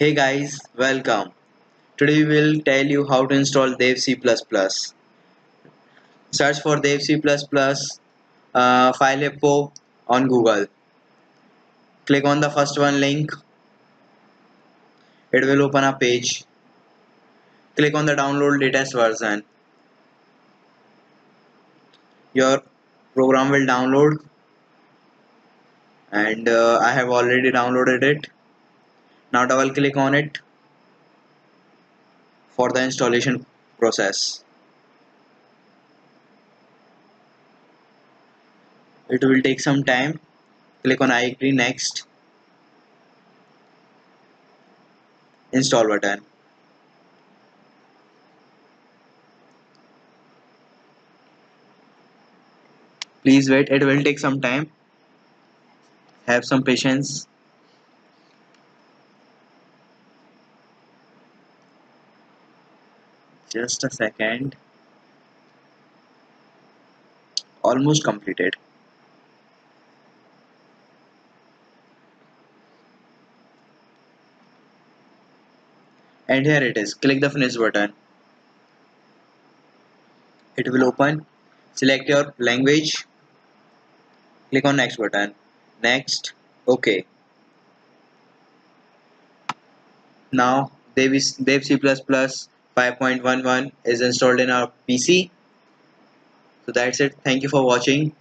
Hey guys, welcome. Today we will tell you how to install Dev C++. Search for Dev C++ file repo on Google. Click on the first one link. It will open a page. Click on the download latest version. Your program will download and I have already downloaded it. Now double click on it for the installation process. It will take some time. Click on I agree next. Install button. Please wait, it will take some time. Have some patience. Just a second. Almost completed. And here it is. Click the finish button. It will open. Select your language. Click on next button. Next. OK. Now Dev C++ 5.11 is installed in our PC. So that's it. Thank you for watching.